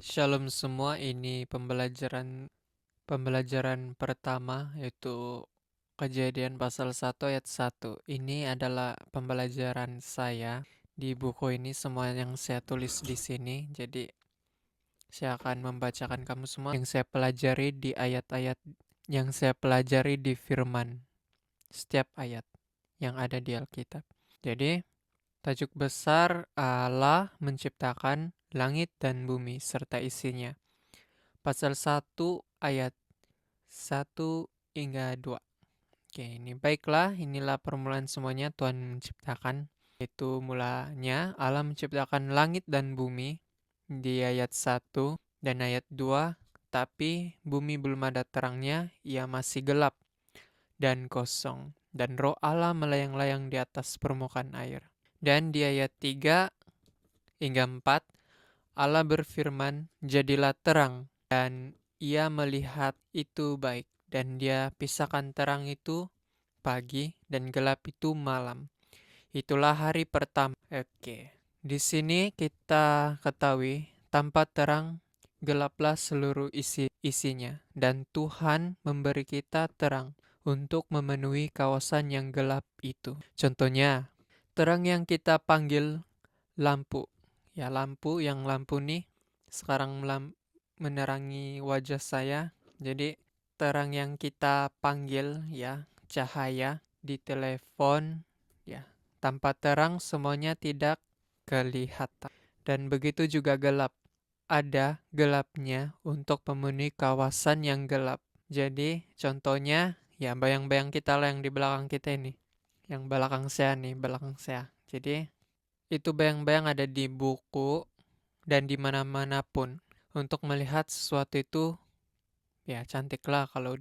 Shalom semua, ini pembelajaran pertama yaitu Kejadian pasal 1 ayat 1. Ini adalah pembelajaran saya di buku ini, semua yang saya tulis di sini. Jadi saya akan membacakan kamu semua yang saya pelajari di ayat-ayat yang saya pelajari di firman setiap ayat yang ada di Alkitab. Jadi tajuk besar Allah menciptakan langit dan bumi serta isinya. Pasal 1 ayat 1 hingga 2. Oke, ini baiklah, inilah permulaan semuanya Tuhan menciptakan. Itu mulanya Allah menciptakan langit dan bumi di ayat 1 dan ayat 2. Tapi bumi belum ada terangnya, ia masih gelap dan kosong. Dan roh Allah melayang-layang di atas permukaan air. Dan di ayat 3 hingga 4, Allah berfirman, "Jadilah terang," dan ia melihat itu baik, dan dia pisahkan terang itu pagi dan gelap itu malam. Itulah hari pertama. Oke. Di sini kita ketahui tanpa terang gelaplah seluruh isinya, dan Tuhan memberi kita terang untuk memenuhi kawasan yang gelap itu. Contohnya, terang yang kita panggil lampu. Ya, lampu nih sekarang menerangi wajah saya. Jadi terang yang kita panggil ya, cahaya di telepon ya. Tanpa terang semuanya tidak kelihatan. Dan begitu juga gelap. Ada gelapnya untuk memenuhi kawasan yang gelap. Jadi contohnya ya, bayang-bayang kita lah yang di belakang kita ini. Yang belakang saya. Jadi itu bayang-bayang ada di buku dan di mana-mana pun. Untuk melihat sesuatu itu, ya cantik lah kalau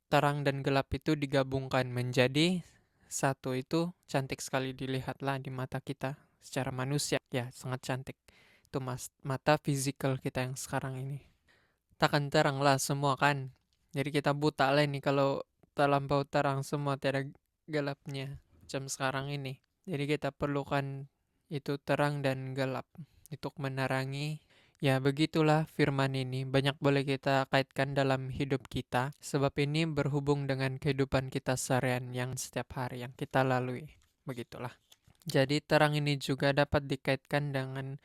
terang dan gelap itu digabungkan menjadi satu, itu cantik sekali dilihat lah di mata kita secara manusia. Ya, sangat cantik. Itu mata fisikal kita yang sekarang ini. Takkan terang lah semua kan. Jadi kita buta lah ini kalau terlampau terang semua, tiada gelapnya. Macam sekarang ini. Jadi kita perlukan itu terang dan gelap untuk menerangi. Ya, begitulah firman ini. Banyak boleh kita kaitkan dalam hidup kita, sebab ini berhubung dengan kehidupan kita seharian yang setiap hari yang kita lalui. Begitulah. Jadi terang ini juga dapat dikaitkan dengan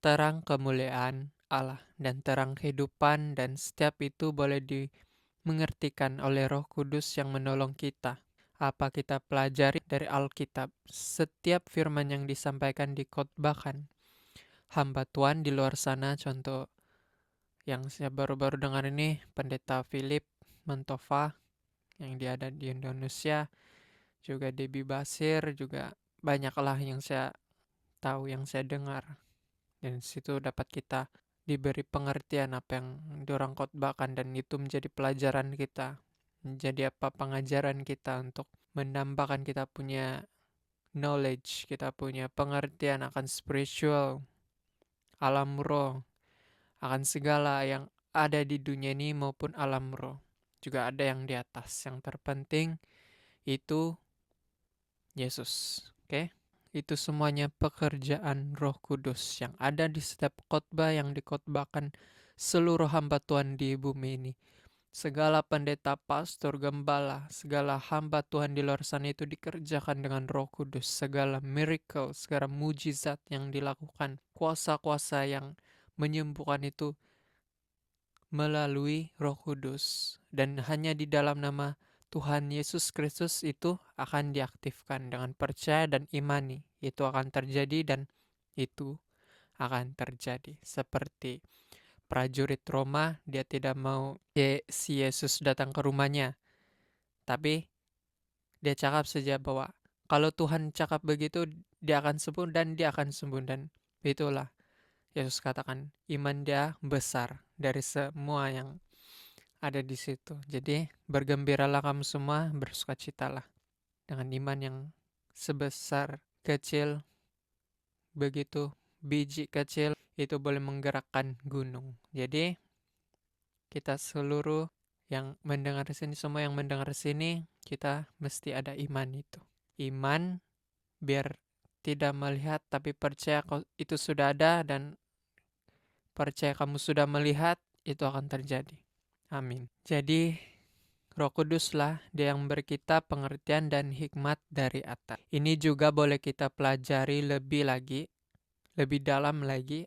terang kemuliaan Allah dan terang kehidupan, dan setiap itu boleh dimengertikan oleh Roh Kudus yang menolong kita. Apa kita pelajari dari Alkitab, setiap firman yang disampaikan dikotbahkan. Hamba Tuhan di luar sana, contoh yang saya baru-baru dengar ini, Pendeta Philip Mentova yang dia ada di Indonesia, juga Debbie Basir, juga banyaklah yang saya tahu, yang saya dengar. Dan situ dapat kita diberi pengertian apa yang diorang khotbahkan, dan itu menjadi pelajaran kita, menjadi apa pengajaran kita untuk menambahkan kita punya knowledge, kita punya pengertian akan spiritual, alam roh, akan segala yang ada di dunia ini maupun alam roh. Juga ada yang di atas. Yang terpenting itu Yesus. Oke? Itu semuanya pekerjaan Roh Kudus yang ada di setiap khotbah yang dikhotbahkan seluruh hamba Tuhan di bumi ini. Segala pendeta, pastor, gembala, segala hamba Tuhan di luar sana itu dikerjakan dengan Roh Kudus. Segala miracle, segala mujizat yang dilakukan, kuasa-kuasa yang menyembuhkan itu melalui Roh Kudus. Dan hanya di dalam nama Tuhan Yesus Kristus itu akan diaktifkan dengan percaya dan imani. Itu akan terjadi, dan itu akan terjadi. Seperti prajurit Roma, dia tidak mau si Yesus datang ke rumahnya. Tapi dia cakap saja bahwa kalau Tuhan cakap begitu, dia akan sembuh dan dia akan sembuh. Dan itulah Yesus katakan, iman dia besar dari semua yang ada di situ. Jadi bergembiralah kamu semua, bersukacitalah dengan iman yang sebesar kecil, begitu biji kecil itu boleh menggerakkan gunung. Jadi kita seluruh yang mendengar sini, semua yang mendengar sini, kita mesti ada iman itu. Iman biar tidak melihat tapi percaya kalau itu sudah ada, dan percaya kamu sudah melihat, itu akan terjadi. Amin. Jadi Roh Kuduslah dia yang beri kita pengertian dan hikmat dari atas. Ini juga boleh kita pelajari lebih lagi, lebih dalam lagi,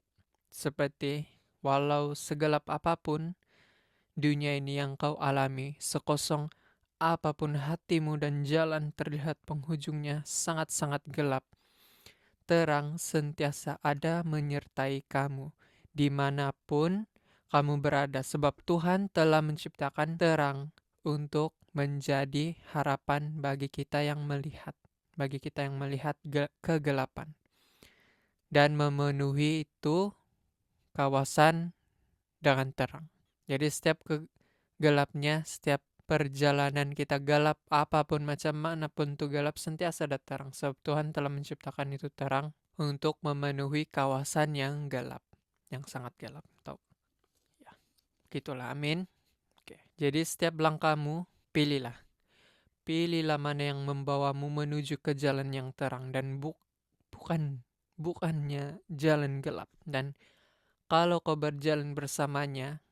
seperti walau segelap apapun dunia ini yang kau alami, sekosong apapun hatimu dan jalan terlihat penghujungnya sangat-sangat gelap, terang sentiasa ada menyertai kamu dimanapun kamu berada, sebab Tuhan telah menciptakan terang untuk menjadi harapan bagi kita yang melihat kegelapan, dan memenuhi itu kawasan dengan terang. Jadi setiap gelapnya, setiap perjalanan kita gelap, apapun macam mana pun itu gelap, sentiasa ada terang. Sebab Tuhan telah menciptakan itu terang untuk memenuhi kawasan yang gelap, yang sangat gelap. Tahu? Ya, gitulah. Amin. Oke. Jadi setiap langkahmu, pilihlah. Pilihlah mana yang membawamu menuju ke jalan yang terang dan bukannya jalan gelap. Dan kalau kau berjalan bersamanya,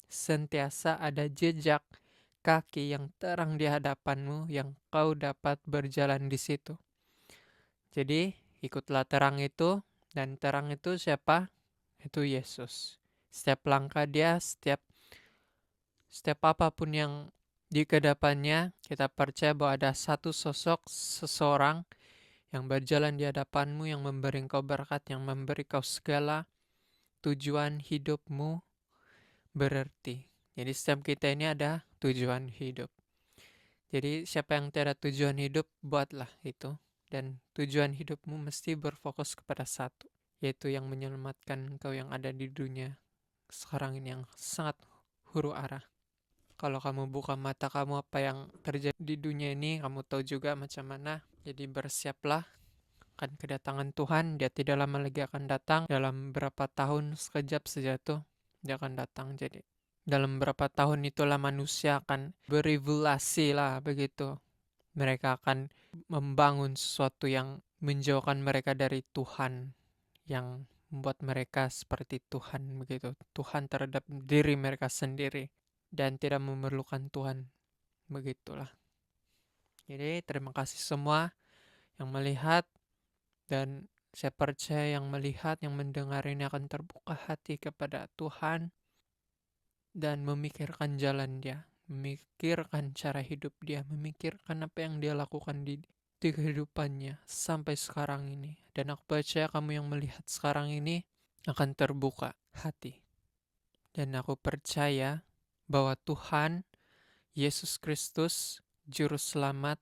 sentiasa ada jejak kaki yang terang di hadapanmu yang kau dapat berjalan di situ. Jadi, ikutlah terang itu, dan terang itu siapa? Itu Yesus. Setiap langkah dia, setiap apapun yang di kedepannya, kita percaya bahwa ada satu sosok, seseorang yang berjalan di hadapanmu, yang memberi kau berkat, yang memberi kau segala tujuan hidupmu berarti. Jadi setiap kita ini ada tujuan hidup. Jadi siapa yang tiada tujuan hidup, buatlah itu. Dan tujuan hidupmu mesti berfokus kepada satu, yaitu yang menyelamatkan engkau yang ada di dunia sekarang ini yang sangat huru hara. Kalau kamu buka mata kamu apa yang terjadi di dunia ini, kamu tahu juga macam mana. Jadi bersiaplah akan kedatangan Tuhan. Dia tidak lama lagi akan datang. Dalam berapa tahun, sekejap saja tuh dia akan datang. Jadi dalam berapa tahun itulah manusia akan berevolusi lah begitu. Mereka akan membangun sesuatu yang menjauhkan mereka dari Tuhan, yang membuat mereka seperti Tuhan begitu. Tuhan terhadap diri mereka sendiri dan tidak memerlukan Tuhan. Begitulah. Jadi terima kasih semua yang melihat, dan saya percaya yang melihat, yang mendengar ini akan terbuka hati kepada Tuhan dan memikirkan jalan dia, memikirkan cara hidup dia, memikirkan apa yang dia lakukan di kehidupannya sampai sekarang ini. Dan aku percaya kamu yang melihat sekarang ini akan terbuka hati. Dan aku percaya bahwa Tuhan Yesus Kristus Juru Selamat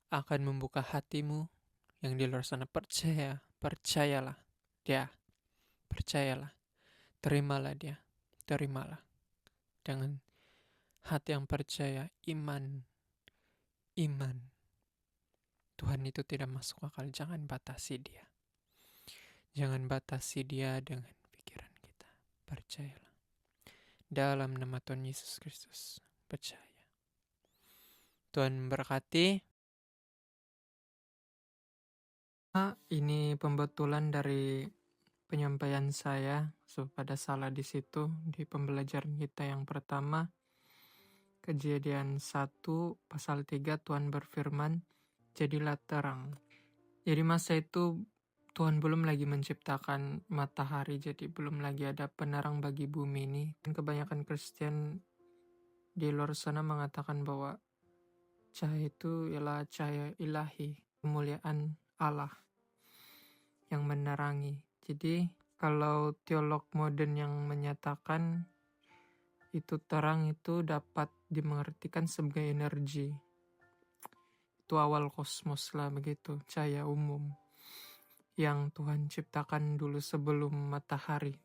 akan membuka hatimu yang di luar sana. Percayalah dia, percayalah, terimalah dia, terimalah dengan hati yang percaya, iman. Tuhan itu tidak masuk akal, jangan batasi dia. Jangan batasi dia dengan pikiran kita. Percayalah. Dalam nama Tuhan Yesus Kristus, percaya. Tuhan berkati. Ini pembetulan dari penyampaian saya, supaya salah di situ di pembelajaran kita yang pertama. Kejadian 1 pasal 3 Tuhan berfirman, jadilah terang. Jadi masa itu Tuhan belum lagi menciptakan matahari, jadi belum lagi ada penerang bagi bumi ini. Dan kebanyakan Kristen di luar sana mengatakan bahwa cahaya itu ialah cahaya ilahi, kemuliaan Allah yang menerangi. Jadi kalau teolog modern yang menyatakan itu terang itu dapat dimengertikan sebagai energi. Itu awal kosmos lah begitu, cahaya umum yang Tuhan ciptakan dulu sebelum matahari.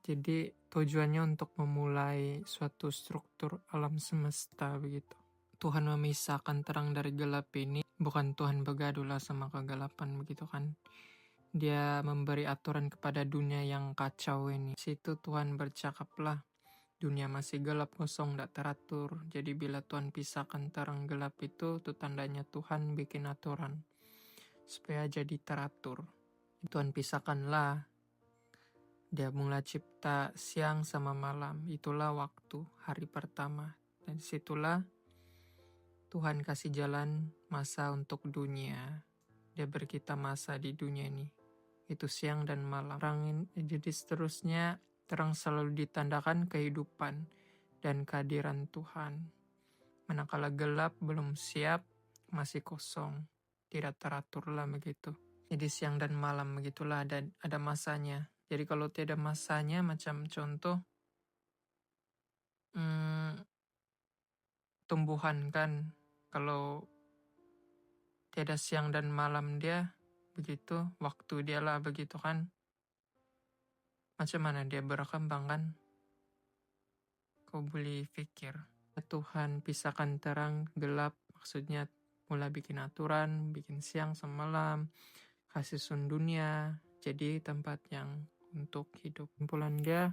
Jadi tujuannya untuk memulai suatu struktur alam semesta begitu. Tuhan memisahkan terang dari gelap ini, bukan Tuhan bergaduh lah sama kegelapan begitu kan. Dia memberi aturan kepada dunia yang kacau ini. Situ Tuhan bercakaplah, dunia masih gelap, kosong, tidak teratur. Jadi bila Tuhan pisahkan terang gelap itu tandanya Tuhan bikin aturan supaya jadi teratur. Tuhan pisahkanlah Dia mulai cipta siang sama malam. Itulah waktu hari pertama. Dan disitulah Tuhan kasih jalan masa untuk dunia. Dia beri kita masa di dunia ini. Itu siang dan malam. Jadi seterusnya terang selalu ditandakan kehidupan dan kehadiran Tuhan. Manakala gelap belum siap, masih kosong. Tidak teratur lah begitu. Jadi siang dan malam begitulah ada masanya. Jadi kalau tiada masanya, macam contoh tumbuhan kan, kalau tiada siang dan malam dia begitu, waktu dia lah begitu kan, macam mana dia berkembang kan? Kau boleh pikir. Tuhan pisahkan terang gelap, maksudnya mulai bikin aturan, bikin siang sama malam, kasih sun dunia, jadi tempat yang untuk hidup. Kumpulan dia,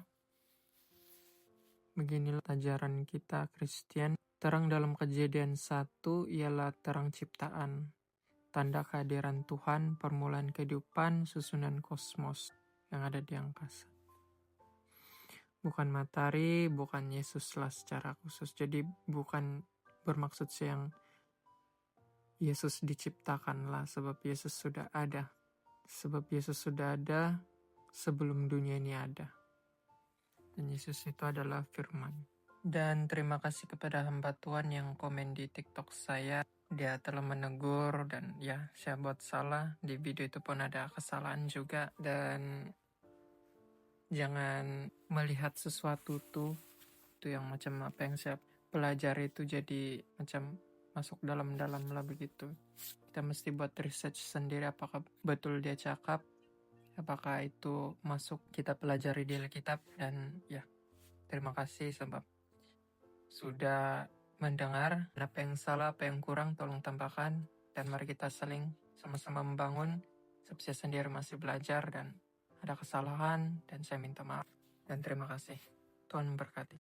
beginilah ajaran kita Kristen. Terang dalam Kejadian 1 ialah terang ciptaan. Tanda kehadiran Tuhan, permulaan kehidupan, susunan kosmos yang ada di angkasa. Bukan matahari, bukan Yesus lah secara khusus. Jadi bukan bermaksud yang Yesus diciptakan lah, sebab Yesus sudah ada. Sebab Yesus sudah ada sebelum dunia ini ada. Dan Yesus itu adalah firman. Dan terima kasih kepada hamba Tuhan yang komen di TikTok saya. Dia telah menegur dan ya, saya buat salah. Di video itu pun ada kesalahan juga. Dan jangan melihat sesuatu itu yang macam apa yang saya pelajari itu jadi macam masuk dalam-dalam lah begitu. Kita mesti buat research sendiri apakah betul dia cakap, apakah itu masuk kita pelajari di Alkitab. Dan ya, terima kasih sebab sudah mendengar. Apa yang salah, apa yang kurang, tolong tambahkan. Dan mari kita saling sama-sama membangun. Sebab saya sendiri masih belajar dan ada kesalahan dan saya minta maaf. Dan terima kasih. Tuhan memberkati.